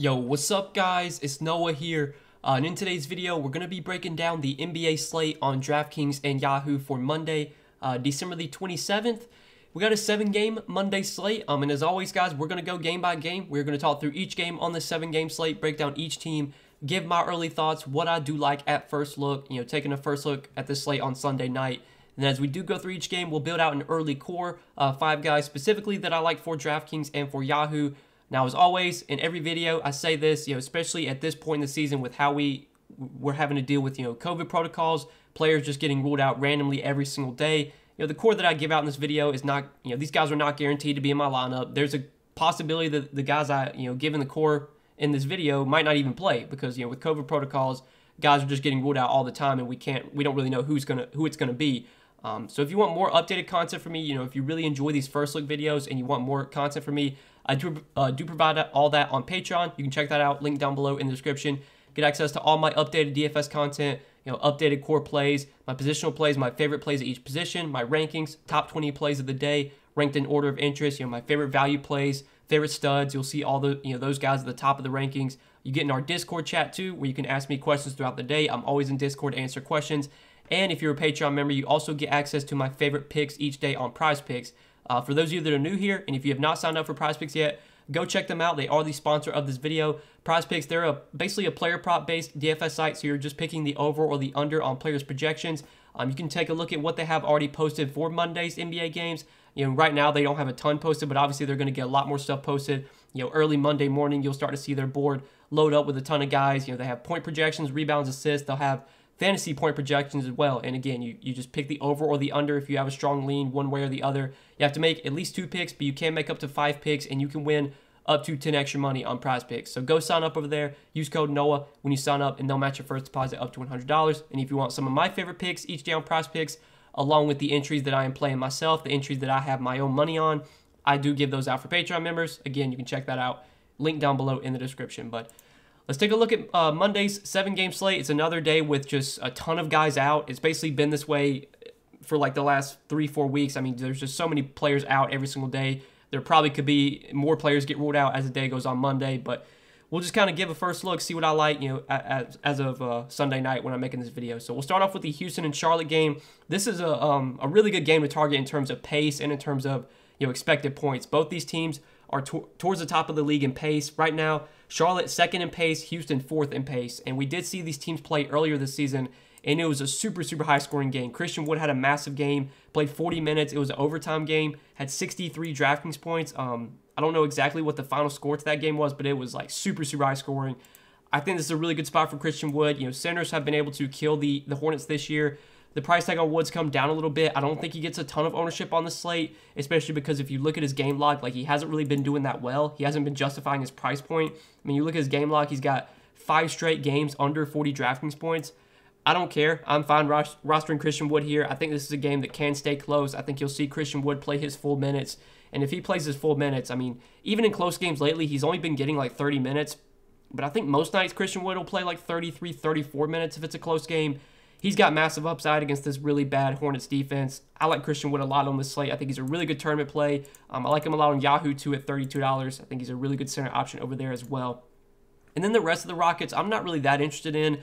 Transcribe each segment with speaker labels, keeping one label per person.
Speaker 1: Yo, what's up guys? It's Noah here, and in today's video we're going to be breaking down the NBA slate on Draftkings and Yahoo for Monday, December the 27th. We got a 7-game Monday slate, and as always guys, we're going to go game by game. We're going to talk through each game on the 7-game slate, break down each team, give my early thoughts, what I do like at first look, taking a first look at the slate on Sunday night. And as we do go through each game, we'll build out an early core, 5 guys specifically that I like for Draftkings and for Yahoo. Now, as always, in every video, I say this, especially at this point in the season with how we're having to deal with, COVID protocols, players just getting ruled out randomly every single day. The core that I give out in this video is not, these guys are not guaranteed to be in my lineup. There's a possibility that the guys I, give in the core in this video might not even play because, with COVID protocols, guys are just getting ruled out all the time and we don't really know who it's gonna be. So if you want more updated content from me, if you really enjoy these first look videos and you want more content from me, I do provide all that on Patreon. You can check that out, link down below in the description. Get access to all my updated DFS content, updated core plays, my positional plays, my favorite plays at each position, my rankings, top 20 plays of the day, ranked in order of interest, my favorite value plays, favorite studs. You'll see all the, those guys at the top of the rankings. You get in our Discord chat too, where you can ask me questions throughout the day. I'm always in Discord to answer questions. And if you're a Patreon member, you also get access to my favorite picks each day on Prize Picks. For those of you that are new here, and if you have not signed up for Prize Picks yet, go check them out. They are the sponsor of this video. Prize Picks, they're basically a player prop based DFS site, so you're just picking the over or the under on players' projections. You can take a look at what they have already posted for Monday's NBA games. Right now they don't have a ton posted, but obviously they're going to get a lot more stuff posted. Early Monday morning, you'll start to see their board load up with a ton of guys. They have point projections, rebounds, assists. They'll have fantasy point projections as well. And again, you just pick the over or the under if you have a strong lean one way or the other. You have to make at least 2 picks, but you can make up to 5 picks, and you can win up to 10 extra money on Prize Picks. So go sign up over there. Use code NOAH when you sign up, and they'll match your first deposit up to $100. And if you want some of my favorite picks each day on Prize Picks, along with the entries that I am playing myself, the entries that I have my own money on, I do give those out for Patreon members. Again, you can check that out. Link down below in the description. But let's take a look at Monday's 7-game slate. It's another day with just a ton of guys out. It's basically been this way for like the last 3-4 weeks. I mean, there's just so many players out every single day. There probably could be more players get ruled out as the day goes on Monday, but we'll just kind of give a first look, see what I like, as of Sunday night when I'm making this video. So we'll start off with the Houston and Charlotte game. This is a really good game to target in terms of pace and in terms of expected points. Both these teams are towards the top of the league in pace right now. Charlotte 2nd in pace, Houston 4th in pace. And we did see these teams play earlier this season, and it was a super high scoring game. Christian Wood had a massive game, played 40 minutes. It was an overtime game, had 63 DraftKings points. I don't know exactly what the final score to that game was, but it was like super high scoring. I think this is a really good spot for Christian Wood. Centers have been able to kill the Hornets this year. The price tag on Wood's come down a little bit. I don't think he gets a ton of ownership on the slate, especially because if you look at his game log, like he hasn't really been doing that well. He hasn't been justifying his price point. I mean, you look at his game log, he's got 5 straight games under 40 DraftKings points. I don't care. I'm fine rostering Christian Wood here. I think this is a game that can stay close. I think you'll see Christian Wood play his full minutes. And if he plays his full minutes, I mean, even in close games lately, he's only been getting like 30 minutes. But I think most nights Christian Wood will play like 33, 34 minutes if it's a close game. He's got massive upside against this really bad Hornets defense. I like Christian Wood a lot on this slate. I think he's a really good tournament play. I like him a lot on Yahoo too at $32. I think he's a really good center option over there as well. And then the rest of the Rockets, I'm not really that interested in.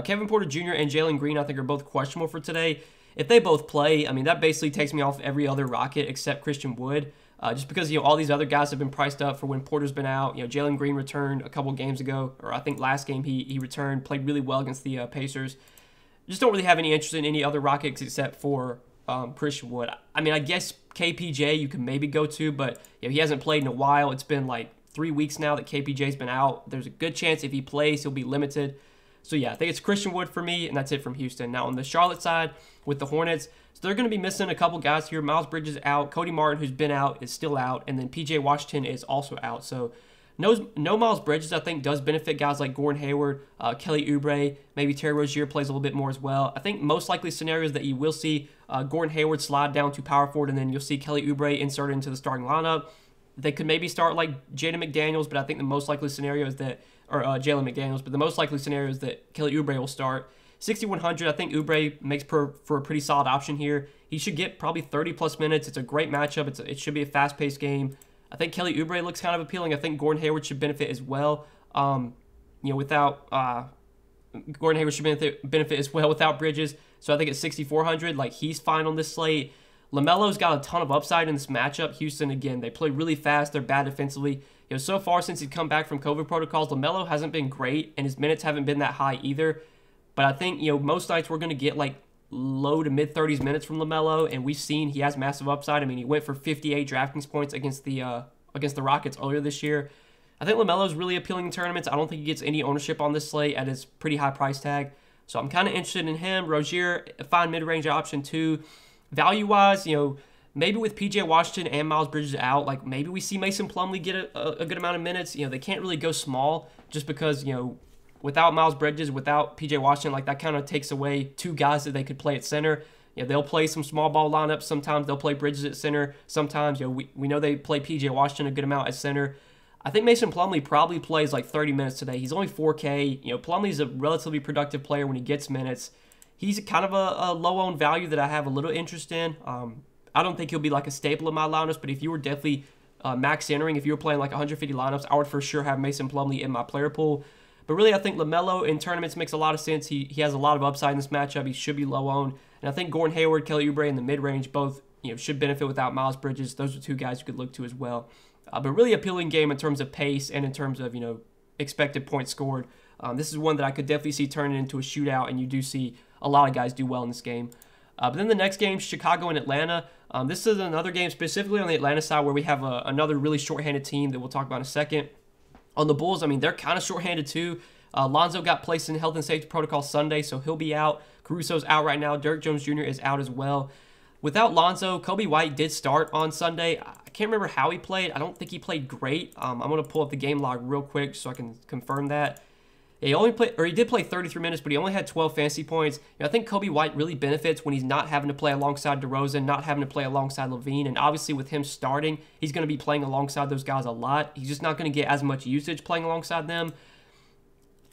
Speaker 1: Kevin Porter Jr. and Jalen Green, I think, are both questionable for today. If they both play, I mean, that basically takes me off every other Rocket except Christian Wood. Just because, all these other guys have been priced up for when Porter's been out. Jalen Green returned a couple games ago, or I think last game he returned, played really well against the Pacers. Just don't really have any interest in any other Rockets except for Christian Wood. I mean, I guess KPJ you can maybe go to, but he hasn't played in a while. It's been like 3 weeks now that KPJ's been out. There's a good chance if he plays, he'll be limited. So yeah, I think it's Christian Wood for me, and that's it from Houston. Now on the Charlotte side with the Hornets, so they're going to be missing a couple guys here. Miles Bridges out. Cody Martin, who's been out, is still out, and then PJ Washington is also out. So no Miles Bridges, I think, does benefit guys like Gordon Hayward, Kelly Oubre, maybe Terry Rozier plays a little bit more as well. I think most likely scenarios that you will see Gordon Hayward slide down to power forward, and then you'll see Kelly Oubre inserted into the starting lineup. They could maybe start like Jaden McDaniels, but I think the most likely scenario is that, or Jalen McDaniels, but the most likely scenario is that Kelly Oubre will start. 6,100, I think Oubre makes for a pretty solid option here. He should get probably 30-plus minutes. It's a great matchup. It should be a fast-paced game. I think Kelly Oubre looks kind of appealing. I think Gordon Hayward should benefit as well. Without Gordon Hayward should benefit as well without Bridges. So I think at 6,400, like, he's fine on this slate. LaMelo's got a ton of upside in this matchup. Houston, again, they play really fast. They're bad defensively. So far since he's come back from COVID protocols, LaMelo hasn't been great, and his minutes haven't been that high either. But I think, most nights we're going to get, like, low to mid-30s minutes from LaMelo, and we've seen he has massive upside. I mean, he went for 58 DraftKings points against the Rockets earlier this year. I think LaMelo's really appealing in tournaments. I don't think he gets any ownership on this slate at his pretty high price tag. So I'm kind of interested in him. Rozier, a fine mid-range option too. Value-wise, maybe with PJ Washington and Miles Bridges out, like, maybe we see Mason Plumlee get a good amount of minutes. They can't really go small just because, without Miles Bridges, without PJ Washington, like, that kind of takes away two guys that they could play at center. They'll play some small ball lineups. Sometimes they'll play Bridges at center. Sometimes, we know they play PJ Washington a good amount at center. I think Mason Plumlee probably plays like 30 minutes today. He's only 4K. Plumlee's a relatively productive player when he gets minutes. He's kind of a low-owned value that I have a little interest in. I don't think he'll be like a staple of my lineups, but if you were definitely max entering, if you were playing like 150 lineups, I would for sure have Mason Plumlee in my player pool. But really, I think LaMelo in tournaments makes a lot of sense. He has a lot of upside in this matchup. He should be low-owned. And I think Gordon Hayward, Kelly Oubre in the mid-range both should benefit without Miles Bridges. Those are two guys you could look to as well. But really appealing game in terms of pace and in terms of, expected points scored. This is one that I could definitely see turning into a shootout, and you do see a lot of guys do well in this game. But then the next game, Chicago and Atlanta. This is another game specifically on the Atlanta side where we have another really shorthanded team that we'll talk about in a second. On the Bulls, I mean, they're kind of shorthanded too. Lonzo got placed in health and safety protocol Sunday, so he'll be out. Caruso's out right now. Derrick Jones Jr. is out as well. Without Lonzo, Kobe White did start on Sunday. I can't remember how he played. I don't think he played great. I'm going to pull up the game log real quick so I can confirm that. He did play 33 minutes, but he only had 12 fantasy points. I think Kobe White really benefits when he's not having to play alongside DeRozan, not having to play alongside LaVine, and obviously with him starting, he's going to be playing alongside those guys a lot. He's just not going to get as much usage playing alongside them.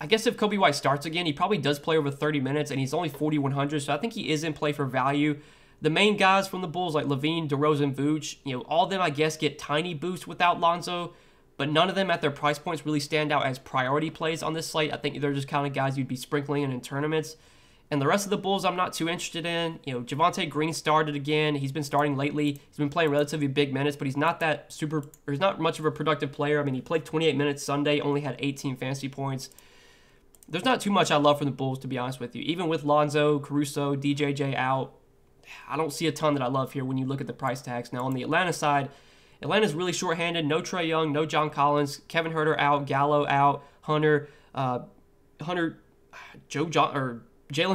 Speaker 1: I guess if Kobe White starts again, he probably does play over 30 minutes, and he's only 4,100, so I think he is in play for value. The main guys from the Bulls, like LaVine, DeRozan, Vooch, all of them, I guess, get tiny boosts without Lonzo, but none of them at their price points really stand out as priority plays on this slate. I think they're just kind of guys you'd be sprinkling in tournaments. And the rest of the Bulls I'm not too interested in. Javonte Green started again. He's been starting lately. He's been playing relatively big minutes, but he's not he's not much of a productive player. I mean, he played 28 minutes Sunday, only had 18 fantasy points. There's not too much I love from the Bulls, to be honest with you. Even with Lonzo, Caruso, DJJ out, I don't see a ton that I love here when you look at the price tags. Now, on the Atlanta side, Atlanta's really shorthanded. No Trae Young, no John Collins, Kevin Huerter out, Gallo out, Jalen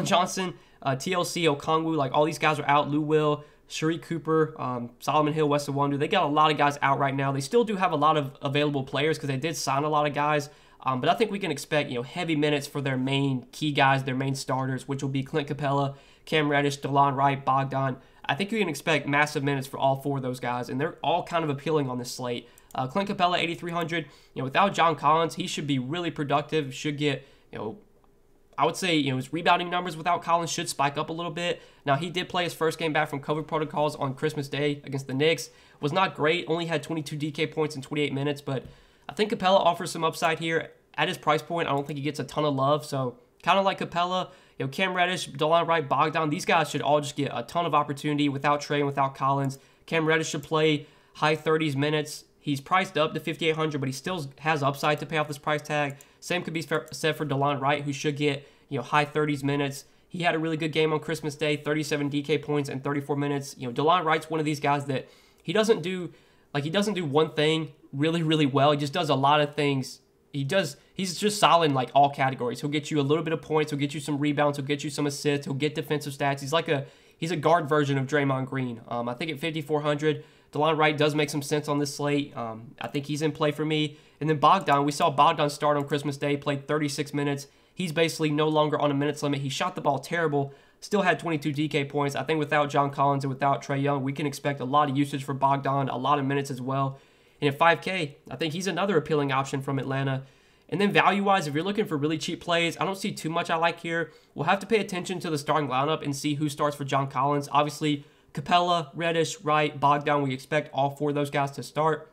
Speaker 1: Johnson, TLC, Okongwu, like all these guys are out. Lou Will, Shareek Cooper, Solomon Hill, Wes Iwundu. They got a lot of guys out right now. They still do have a lot of available players because they did sign a lot of guys. But I think we can expect heavy minutes for their main key guys, their main starters, which will be Clint Capella, Cam Reddish, DeLon Wright, Bogdan. I think you can expect massive minutes for all four of those guys, and they're all kind of appealing on this slate. Clint Capella, 8,300. Without John Collins, he should be really productive. Should get, I would say, his rebounding numbers without Collins should spike up a little bit. Now, he did play his first game back from COVID protocols on Christmas Day against the Knicks. Was not great. Only had 22 DK points in 28 minutes, but I think Capella offers some upside here. At his price point, I don't think he gets a ton of love, so kind of like Capella, Cam Reddish, DeLon Wright, Bogdan, these guys should all just get a ton of opportunity without Trae and without Collins. Cam Reddish should play high 30s minutes. He's priced up to 5,800, but he still has upside to pay off this price tag. Same could be said for DeLon Wright, who should get high 30s minutes. He had a really good game on Christmas Day, 37 DK points and 34 minutes. DeLon Wright's one of these guys that he doesn't do one thing really, really well. He just does a lot of things. He's just solid in like all categories. He'll get you a little bit of points. He'll get you some rebounds. He'll get you some assists. He'll get defensive stats. He's a guard version of Draymond Green. I think at 5,400, DeLon Wright does make some sense on this slate. I think he's in play for me. And then Bogdan, we saw Bogdan start on Christmas Day, played 36 minutes. He's basically no longer on a minutes limit. He shot the ball terrible, still had 22 DK points. I think without John Collins and without Trae Young, we can expect a lot of usage for Bogdan, a lot of minutes as well. And at 5K, I think he's another appealing option from Atlanta. And then value-wise, if you're looking for really cheap plays, I don't see too much I like here. We'll have to pay attention to the starting lineup and see who starts for John Collins. Obviously, Capella, Reddish, Wright, Bogdan, we expect all four of those guys to start.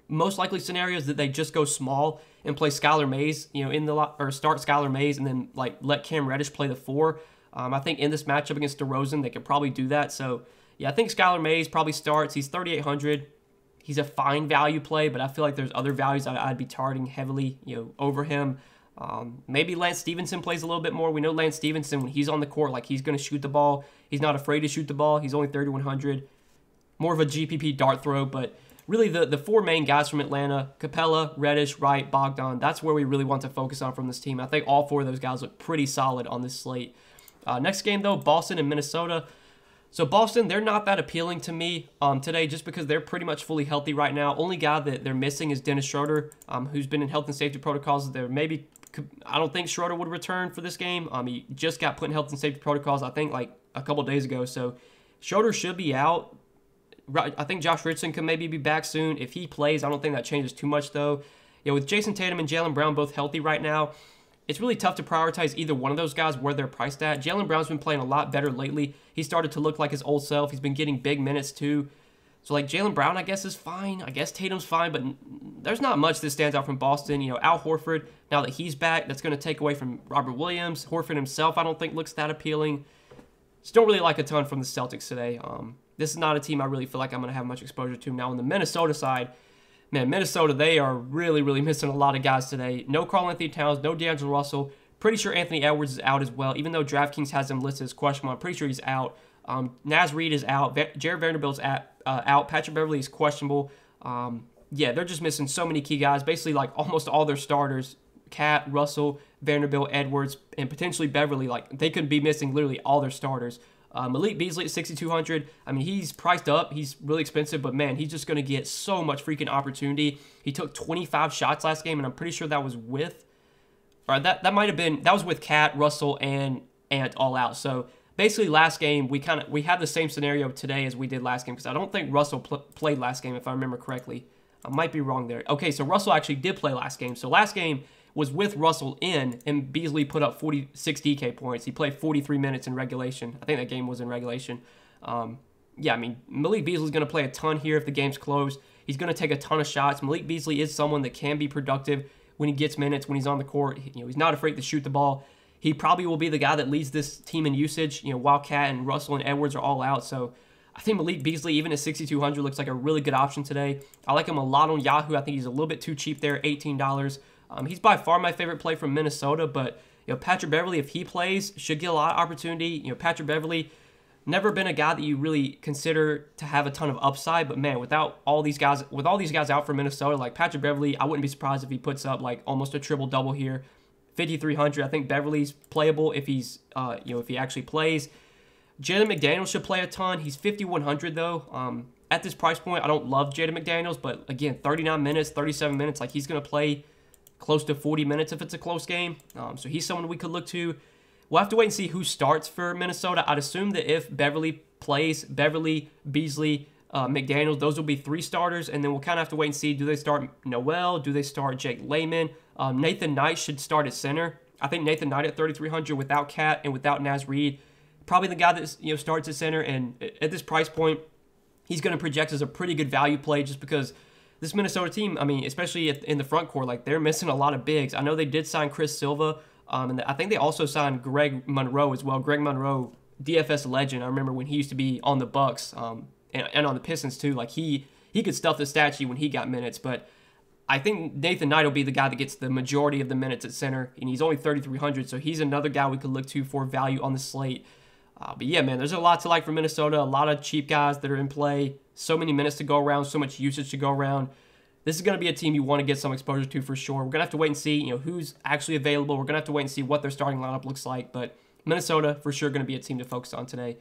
Speaker 1: most likely scenario is that they just go small and play Skylar Mays, or start Skylar Mays and then like let Cam Reddish play the 4. I think in this matchup against DeRozan, they could probably do that. So yeah, I think Skylar Mays probably starts. He's 3,800. He's a fine value play, but I feel like there's other values I'd be targeting heavily, over him. Maybe Lance Stevenson plays a little bit more. We know Lance Stevenson, when he's on the court, like he's going to shoot the ball. He's not afraid to shoot the ball. He's only 3,100. More of a GPP dart throw, but really the 4 main guys from Atlanta, Capella, Reddish, Wright, Bogdan, that's where we really want to focus on from this team. I think all 4 of those guys look pretty solid on this slate. Next game, though, Boston and Minnesota. So Boston, they're not that appealing to me today just because they're pretty much fully healthy right now. Only guy that they're missing is Dennis Schroeder, who's been in health and safety protocols. I don't think Schroeder would return for this game. He just got put in health and safety protocols, I think, like a couple days ago. So Schroeder should be out. I think Josh Richardson could maybe be back soon. If he plays, I don't think that changes too much, though. With Jason Tatum and Jaylen Brown both healthy right now, it's really tough to prioritize either one of those guys where they're priced at. Jaylen Brown's been playing a lot better lately. He started to look like his old self. He's been getting big minutes too. So like Jaylen Brown, I guess, is fine. I guess Tatum's fine, but there's not much that stands out from Boston. Al Horford, now that he's back, that's going to take away from Robert Williams. Horford himself, I don't think looks that appealing. Just don't really like a ton from the Celtics today. This is not a team I really feel like I'm going to have much exposure to. Now on the Minnesota side, man, Minnesota, they are really, really missing a lot of guys today. No Karl-Anthony Towns, no D'Angelo Russell. Pretty sure Anthony Edwards is out as well. Even though DraftKings has him listed as questionable, I'm pretty sure he's out. Naz Reid is out. Jared Vanderbilt's out. Patrick Beverley is questionable. Yeah, they're just missing so many key guys. Basically, like almost all their starters, Cat, Russell, Vanderbilt, Edwards, and potentially Beverley, like they could be missing literally all their starters. Malik Beasley at 6,200. I mean, he's priced up. He's really expensive, but man, he's just going to get so much freaking opportunity. He took 25 shots last game, and I'm pretty sure that was with, or that was with Cat, Russell, and Ant all out. So basically, last game we had the same scenario today as we did last game because I don't think Russell played last game if I remember correctly. I might be wrong there. Okay, so Russell actually did play last game. So last game was with Russell in, and Beasley put up 46 DK points. He played 43 minutes in regulation. I think that game was in regulation. Yeah, I mean, Malik Beasley's going to play a ton here if the game's closed. He's going to take a ton of shots. Malik Beasley is someone that can be productive when he gets minutes, when he's on the court. He's not afraid to shoot the ball. He probably will be the guy that leads this team in usage. while Cat and Russell and Edwards are all out. So I think Malik Beasley, even at 6,200, looks like a really good option today. I like him a lot on Yahoo. I think he's a little bit too cheap there, $18. He's by far my favorite play from Minnesota, but Patrick Beverley, if he plays, should get a lot of opportunity. Patrick Beverley, never been a guy that you really consider to have a ton of upside, but man, with all these guys out for Minnesota, like Patrick Beverley, I wouldn't be surprised if he puts up like almost a triple double here. 5,300. I think Beverley's playable if he's if he actually plays. Jaden McDaniels should play a ton. He's 5,100 though. At this price point, I don't love Jaden McDaniels, but again, 39 minutes, 37 minutes, like he's gonna play close to 40 minutes if it's a close game. So he's someone we could look to. We'll have to wait and see who starts for Minnesota. I'd assume that if Beverley plays, Beverley, Beasley, McDaniels, those will be 3 starters, and then we'll kind of have to wait and see, do they start Noel? Do they start Jake Layman? Nathan Knight should start at center. I think Nathan Knight at 3,300 without Cat and without Naz Reid, probably the guy that starts at center, and at this price point, he's going to project as a pretty good value play just because this Minnesota team, I mean, especially in the front court, like they're missing a lot of bigs. I know they did sign Chris Silva, and I think they also signed Greg Monroe as well. Greg Monroe, DFS legend. I remember when he used to be on the Bucks and on the Pistons too. Like he could stuff the stat sheet when he got minutes, but I think Nathan Knight will be the guy that gets the majority of the minutes at center, and he's only 3,300, so he's another guy we could look to for value on the slate. But yeah, man, there's a lot to like for Minnesota. A lot of cheap guys that are in play. So many minutes to go around. So much usage to go around. This is going to be a team you want to get some exposure to for sure. We're going to have to wait and see, who's actually available. We're going to have to wait and see what their starting lineup looks like. But Minnesota, for sure, going to be a team to focus on today.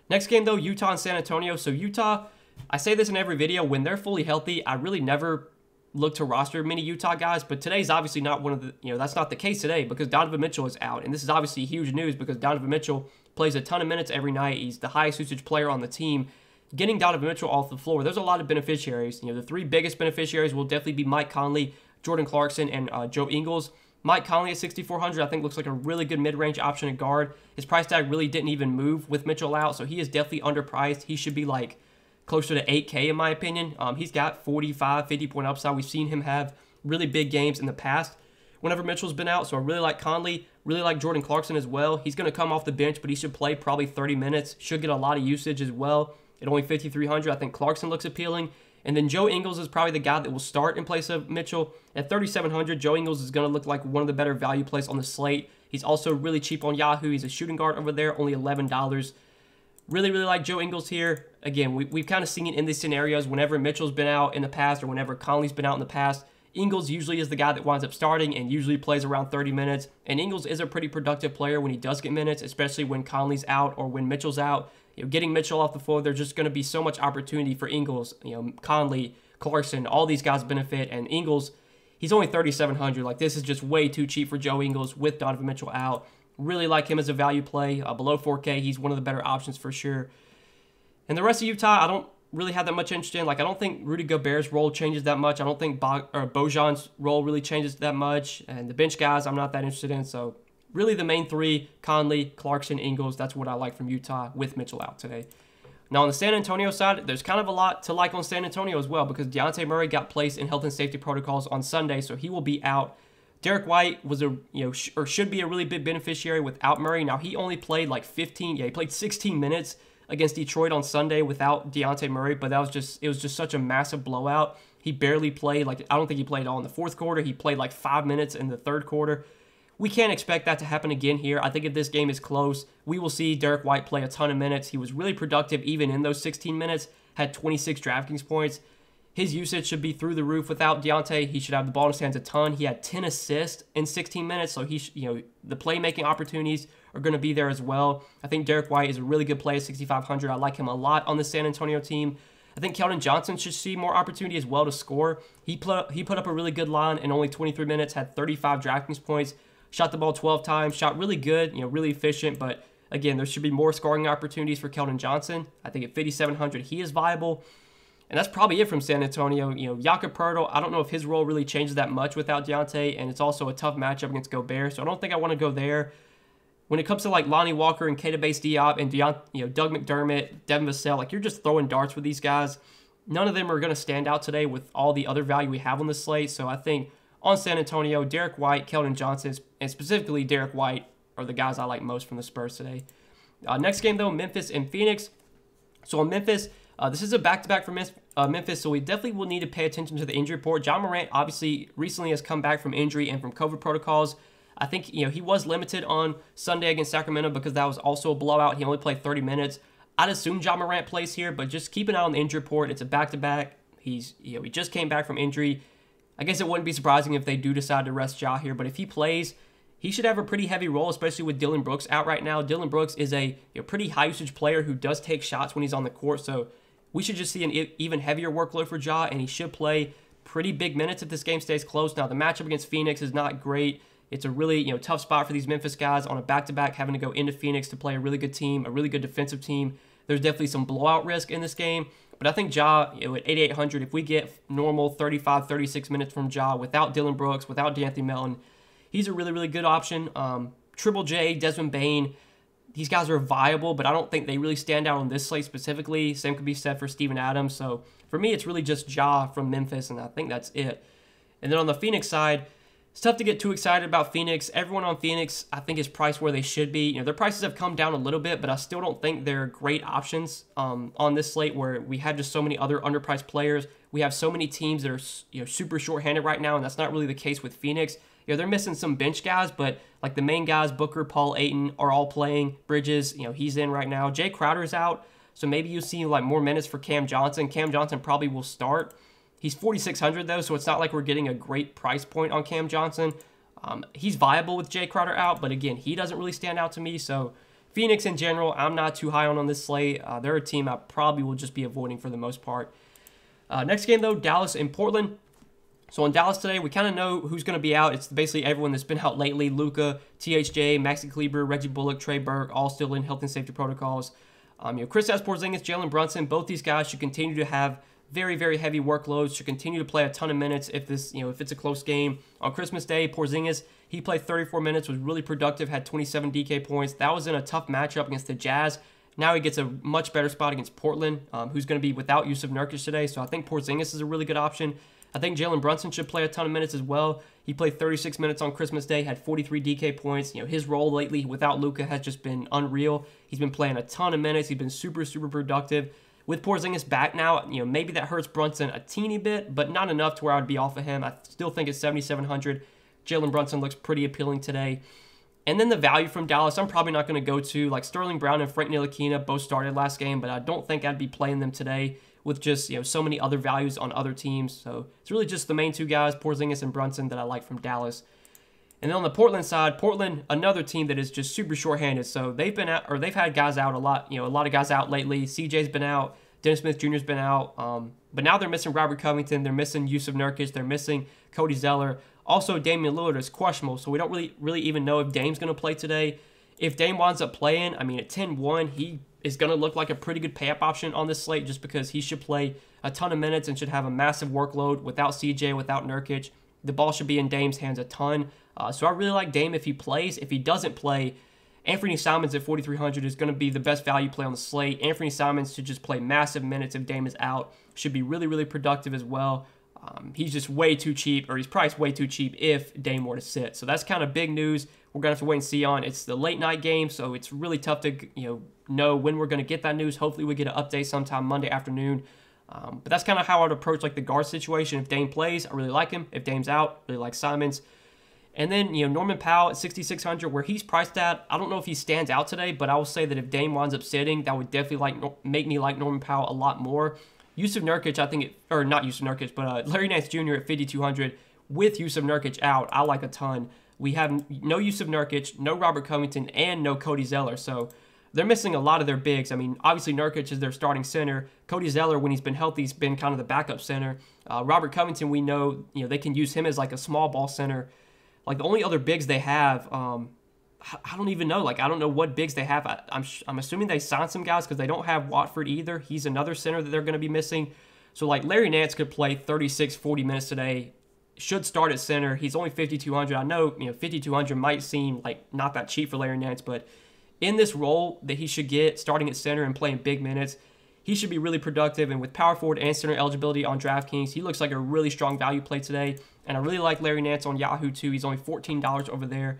Speaker 1: Next game, though, Utah and San Antonio. So Utah, I say this in every video, when they're fully healthy, I really never look to roster many Utah guys, but today's obviously not one of the, that's not the case today because Donovan Mitchell is out. And this is obviously huge news because Donovan Mitchell plays a ton of minutes every night. He's the highest usage player on the team. Getting Donovan Mitchell off the floor, there's a lot of beneficiaries. The 3 biggest beneficiaries will definitely be Mike Conley, Jordan Clarkson, and Joe Ingles. Mike Conley at 6,400, I think looks like a really good mid-range option at guard. His price tag really didn't even move with Mitchell out, so he is definitely underpriced. He should be like closer to 8K in my opinion. He's got 45, 50 point upside. We've seen him have really big games in the past whenever Mitchell's been out. So I really like Conley, really like Jordan Clarkson as well. He's going to come off the bench, but he should play probably 30 minutes. Should get a lot of usage as well. At only 5,300, I think Clarkson looks appealing. And then Joe Ingles is probably the guy that will start in place of Mitchell. At 3,700, Joe Ingles is going to look like one of the better value plays on the slate. He's also really cheap on Yahoo. He's a shooting guard over there, only $11. Really, really like Joe Ingles here. Again, we've kind of seen it in these scenarios whenever Mitchell's been out in the past or whenever Conley's been out in the past. Ingles usually is the guy that winds up starting and usually plays around 30 minutes. And Ingles is a pretty productive player when he does get minutes, especially when Conley's out or when Mitchell's out. Getting Mitchell off the floor, there's just going to be so much opportunity for Ingles. Conley, Clarkson, all these guys benefit. And Ingles, he's only 3,700. Like, this is just way too cheap for Joe Ingles with Donovan Mitchell out. Really like him as a value play. Below 4K, he's one of the better options for sure. And the rest of Utah, I don't really have that much interest in. Like, I don't think Rudy Gobert's role changes that much. I don't think Bojan's role really changes that much. And the bench guys, I'm not that interested in. So really the main three, Conley, Clarkson, Ingles, that's what I like from Utah with Mitchell out today. Now on the San Antonio side, there's kind of a lot to like on San Antonio as well because Dejounte Murray got placed in health and safety protocols on Sunday, so he will be out. Derek White was or should be a really big beneficiary without Murray. Now he only played like he played 16 minutes against Detroit on Sunday without Dejounte Murray, but it was just such a massive blowout. He barely played. Like, I don't think he played all in the fourth quarter. He played like 5 minutes in the third quarter. We can't expect that to happen again here. I think if this game is close, we will see Derek White play a ton of minutes. He was really productive even in those 16 minutes, had 26 Draftkings points. His usage should be through the roof without Dejounte. He should have the ball in his hands a ton. He had 10 assists in 16 minutes, so the playmaking opportunities are going to be there as well. I think Derek White is a really good play at 6,500. I like him a lot on the San Antonio team. I think Keldon Johnson should see more opportunity as well to score. He put up a really good line in only 23 minutes, had 35 Draftkings points, shot the ball 12 times, shot really good, really efficient, but again, there should be more scoring opportunities for Keldon Johnson. I think at 5,700, he is viable. And that's probably it from San Antonio. Jakob Poeltl, I don't know if his role really changes that much without Dejounte, and it's also a tough matchup against Gobert, so I don't think I want to go there. When it comes to like Lonnie Walker and Keita Bates-Diop and Doug McDermott, Devin Vassell, like you're just throwing darts with these guys. None of them are going to stand out today with all the other value we have on the slate. So I think on San Antonio, Derek White, Keldon Johnson, and specifically Derek White are the guys I like most from the Spurs today. Next game though, Memphis and Phoenix. So on Memphis, this is a back-to-back for Memphis, so we definitely will need to pay attention to the injury report. Ja Morant obviously recently has come back from injury and from COVID protocols. I think he was limited on Sunday against Sacramento because that was also a blowout. He only played 30 minutes. I'd assume Ja Morant plays here, but just keep an eye on the injury report. It's a back-to-back. He just came back from injury. I guess it wouldn't be surprising if they do decide to rest Ja here, but if he plays, he should have a pretty heavy role, especially with Dillon Brooks out right now. Dillon Brooks is a pretty high-usage player who does take shots when he's on the court, so we should just see an even heavier workload for Ja, and he should play pretty big minutes if this game stays close. Now, the matchup against Phoenix is not great. It's a really tough spot for these Memphis guys on a back-to-back, having to go into Phoenix to play a really good team, a really good defensive team. There's definitely some blowout risk in this game, but I think Ja, at 8,800, if we get normal 35, 36 minutes from Ja without Dillon Brooks, without D'Anthony Melton, he's a really, really good option. Triple J, Desmond Bane, these guys are viable, but I don't think they really stand out on this slate specifically. Same could be said for Steven Adams. So for me, it's really just Ja from Memphis, and I think that's it. And then on the Phoenix side, it's tough to get too excited about Phoenix. Everyone on Phoenix, I think, is priced where they should be. Their prices have come down a little bit, but I still don't think they're great options on this slate where we have just so many other underpriced players. We have so many teams that are super short-handed right now, and that's not really the case with Phoenix. They're missing some bench guys, but like the main guys, Booker, Paul, Ayton, are all playing. Bridges, he's in right now. Jay Crowder's out, so maybe you see like more minutes for Cam Johnson. Cam Johnson probably will start. He's 4,600 though, so it's not like we're getting a great price point on Cam Johnson. He's viable with Jay Crowder out, but again, he doesn't really stand out to me. So Phoenix in general, I'm not too high on this slate. They're a team I probably will just be avoiding for the most part. Next game though, Dallas and Portland. So in Dallas today, we kind of know who's going to be out. It's basically everyone that's been out lately. Luka, THJ, Maxi Kleber, Reggie Bullock, Trey Burke, all still in health and safety protocols. Kristaps Porzingis, Jalen Brunson, both these guys should continue to have very, very heavy workloads, should continue to play a ton of minutes if it's a close game. On Christmas Day, Porzingis, he played 34 minutes, was really productive, had 27 DK points. That was in a tough matchup against the Jazz. Now he gets a much better spot against Portland, who's going to be without Yusuf Nurkic today. So I think Porzingis is a really good option. I think Jalen Brunson should play a ton of minutes as well. He played 36 minutes on Christmas Day, had 43 DK points. His role lately without Luka has just been unreal. He's been playing a ton of minutes. He's been super, super productive. With Porzingis back now, maybe that hurts Brunson a teeny bit, but not enough to where I'd be off of him. I still think at 7,700, Jalen Brunson looks pretty appealing today. And then the value from Dallas, I'm probably not going to go to. Like Sterling Brown and Frank Ntilikina both started last game, but I don't think I'd be playing them today with just so many other values on other teams. So it's really just the main two guys, Porzingis and Brunson, that I like from Dallas. And then on the Portland side, Portland, another team that is just super shorthanded. So they've been out, or they've had guys out a lot. A lot of guys out lately. CJ's been out. Dennis Smith Jr.'s been out. But now they're missing Robert Covington. They're missing Yusuf Nurkic. They're missing Cody Zeller. Also, Damian Lillard is questionable, so we don't really even know if Dame's going to play today. If Dame winds up playing, at 10-1, he is going to look like a pretty good pay-up option on this slate just because he should play a ton of minutes and should have a massive workload without CJ, without Nurkic. The ball should be in Dame's hands a ton. So I really like Dame if he plays. If he doesn't play, Anthony Simons at 4,300 is going to be the best value play on the slate. Anthony Simons should just play massive minutes if Dame is out. Should be really, really productive as well. He's just way too cheap, or he's priced way too cheap if Dame were to sit. So that's kind of big news. We're going to have to wait and see on. It's the late night game, so it's really tough to know when we're going to get that news. Hopefully we get an update sometime Monday afternoon. But that's kind of how I'd approach like the guard situation. If Dame plays, I really like him. If Dame's out, I really like Simons. And then, Norman Powell at 6,600, where he's priced at, I don't know if he stands out today, but I will say that if Dame winds up sitting, that would definitely make me like Norman Powell a lot more. Yusuf Nurkic, I think, or not Yusuf Nurkic, but Larry Nance Jr. at 5,200 with Yusuf Nurkic out, I like a ton. We have no Yusuf Nurkic, no Robert Covington, and no Cody Zeller. So they're missing a lot of their bigs. Obviously Nurkic is their starting center. Cody Zeller, when he's been healthy, has been kind of the backup center. Robert Covington, we know, they can use him as like a small ball center. Like the only other bigs they have, I don't even know. I don't know what bigs they have. I'm assuming they signed some guys because they don't have Watford either. He's another center that they're going to be missing. So, Larry Nance could play 36, 40 minutes today. Should start at center. He's only 5,200. I know, 5,200 might seem like not that cheap for Larry Nance, but in this role that he should get, starting at center and playing big minutes, he should be really productive. And with power forward and center eligibility on DraftKings, he looks like a really strong value play today. And I really like Larry Nance on Yahoo too. He's only $14 over there.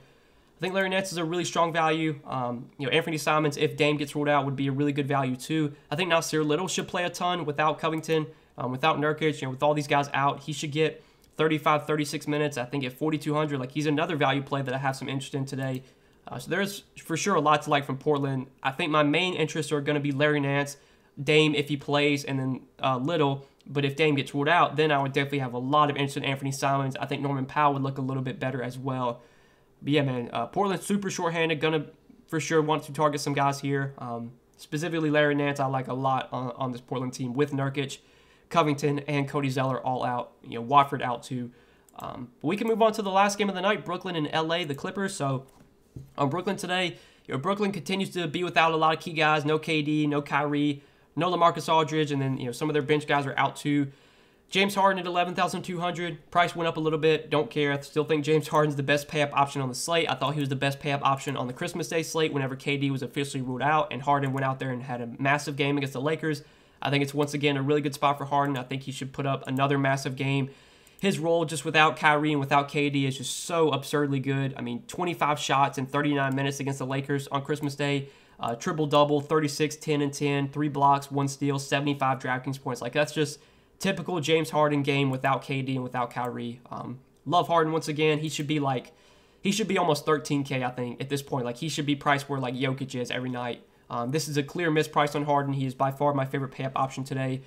Speaker 1: I think Larry Nance is a really strong value. Anthony Simons, if Dame gets ruled out, would be a really good value too. I think Nasir Little should play a ton without Covington, without Nurkic, with all these guys out. He should get 35, 36 minutes. I think at 4,200, he's another value play that I have some interest in today. So there's for sure a lot to like from Portland. I think my main interests are going to be Larry Nance, Dame if he plays, and then Little. But if Dame gets ruled out, then I would definitely have a lot of interest in Anthony Simons. I think Norman Powell would look a little bit better as well. But yeah, man, Portland's super shorthanded. Gonna for sure want to target some guys here. Specifically Larry Nance, I like a lot on this Portland team with Nurkic, Covington, and Cody Zeller all out. Watford out too. But we can move on to the last game of the night, Brooklyn and LA, the Clippers. So on Brooklyn today, Brooklyn continues to be without a lot of key guys. No KD, no Kyrie, no LaMarcus Aldridge, and then some of their bench guys are out too. James Harden at 11,200. Price went up a little bit. Don't care. I still think James Harden's the best pay-up option on the slate. I thought he was the best pay-up option on the Christmas Day slate whenever KD was officially ruled out, and Harden went out there and had a massive game against the Lakers. I think it's once again a really good spot for Harden. I think he should put up another massive game. His role just without Kyrie and without KD is just so absurdly good. 25 shots in 39 minutes against the Lakers on Christmas Day. Triple-double, 36, 10, and 10, 3 blocks, 1 steal, 75 DraftKings points. That's just typical James Harden game without KD and without Kyrie. Love Harden once again. He should be almost 13K, I think, at this point. He should be priced where Jokic is every night. This is a clear misprice on Harden. He is by far my favorite pay-up option today.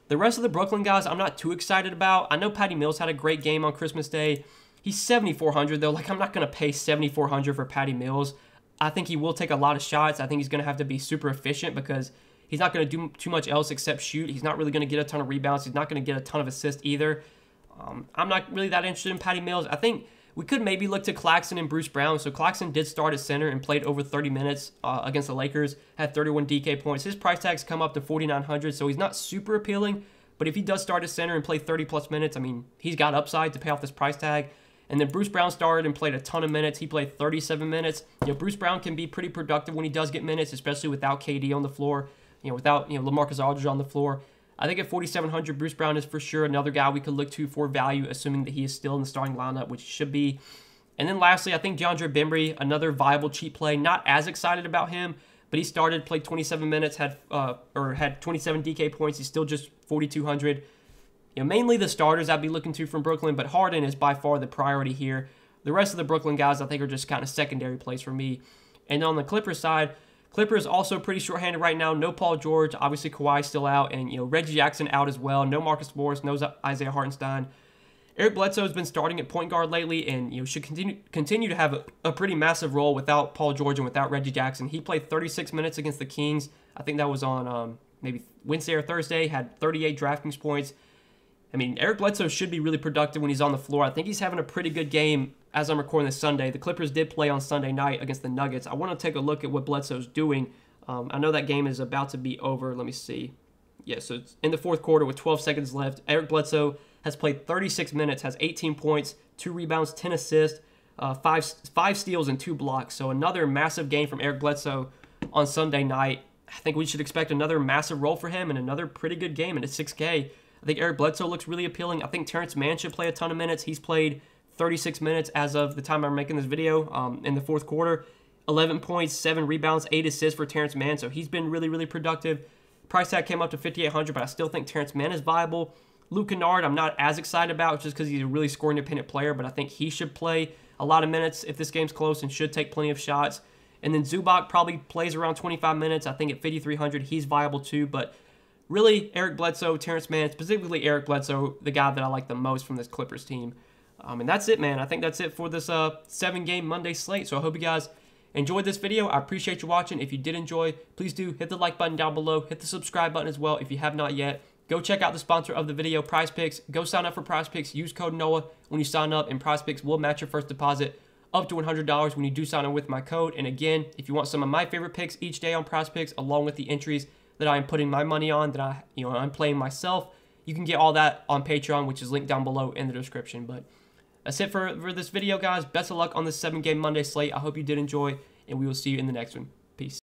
Speaker 1: The rest of the Brooklyn guys, I'm not too excited about. I know Patty Mills had a great game on Christmas Day. He's 7,400 though. I'm not going to pay 7,400 for Patty Mills. I think he will take a lot of shots. I think he's going to have to be super efficient because he's not going to do too much else except shoot. He's not really going to get a ton of rebounds. He's not going to get a ton of assists either. I'm not really that interested in Patty Mills. I think we could maybe look to Claxton and Bruce Brown. So Claxton did start at center and played over 30 minutes against the Lakers, had 31 DK points. His price tag's come up to 4,900, so he's not super appealing. But if he does start at center and play 30-plus minutes, he's got upside to pay off this price tag. And then Bruce Brown started and played a ton of minutes. He played 37 minutes. Bruce Brown can be pretty productive when he does get minutes, especially without KD on the floor, without LaMarcus Aldridge on the floor. I think at 4,700, Bruce Brown is for sure another guy we could look to for value, assuming that he is still in the starting lineup, which he should be. And then lastly, I think DeAndre Bembry, another viable cheap play. Not as excited about him, but he started, played 27 minutes, had 27 DK points. He's still just 4,200. Mainly the starters I'd be looking to from Brooklyn, but Harden is by far the priority here. The rest of the Brooklyn guys I think are just kind of secondary plays for me. And on the Clippers side, Clippers also pretty short-handed right now. No Paul George, obviously Kawhi still out, and Reggie Jackson out as well. No Marcus Morris, no Isaiah Hartenstein. Eric Bledsoe has been starting at point guard lately, and should continue to have a pretty massive role without Paul George and without Reggie Jackson. He played 36 minutes against the Kings. I think that was on maybe Wednesday or Thursday. Had 38 Draftkings points. I mean, Eric Bledsoe should be really productive when he's on the floor. I think he's having a pretty good game as I'm recording this Sunday. The Clippers did play on Sunday night against the Nuggets. I want to take a look at what Bledsoe's doing. I know that game is about to be over. Let me see. Yeah, so it's in the fourth quarter with 12 seconds left. Eric Bledsoe has played 36 minutes, has 18 points, 2 rebounds, 10 assists, 5 steals, and 2 blocks. So another massive game from Eric Bledsoe on Sunday night. I think we should expect another massive role for him and another pretty good game in a 6K. I think Eric Bledsoe looks really appealing. I think Terrence Mann should play a ton of minutes. He's played 36 minutes as of the time I'm making this video in the fourth quarter. 11 points, 7 rebounds, 8 assists for Terrence Mann. So he's been really, really productive. Price tag came up to 5,800, but I still think Terrence Mann is viable. Luke Kennard, I'm not as excited about just because he's a really score-independent player, but I think he should play a lot of minutes if this game's close and should take plenty of shots. And then Zubac probably plays around 25 minutes. I think at 5,300, he's viable too, but really, Eric Bledsoe, Terrence Mann, specifically Eric Bledsoe, the guy that I like the most from this Clippers team. And that's it, man. I think that's it for this 7-game Monday slate. So I hope you guys enjoyed this video. I appreciate you watching. If you did enjoy, please do hit the like button down below. Hit the subscribe button as well if you have not yet. Go check out the sponsor of the video, PrizePicks. Go sign up for PrizePicks. Use code NOAH when you sign up, and PrizePicks will match your first deposit up to $100 when you do sign up with my code. And again, if you want some of my favorite picks each day on PrizePicks, along with the entries that I'm putting my money on, that I'm playing myself, you can get all that on Patreon, which is linked down below in the description. But that's it for this video, guys. Best of luck on this 7-game Monday slate. I hope you did enjoy, and we will see you in the next one. Peace.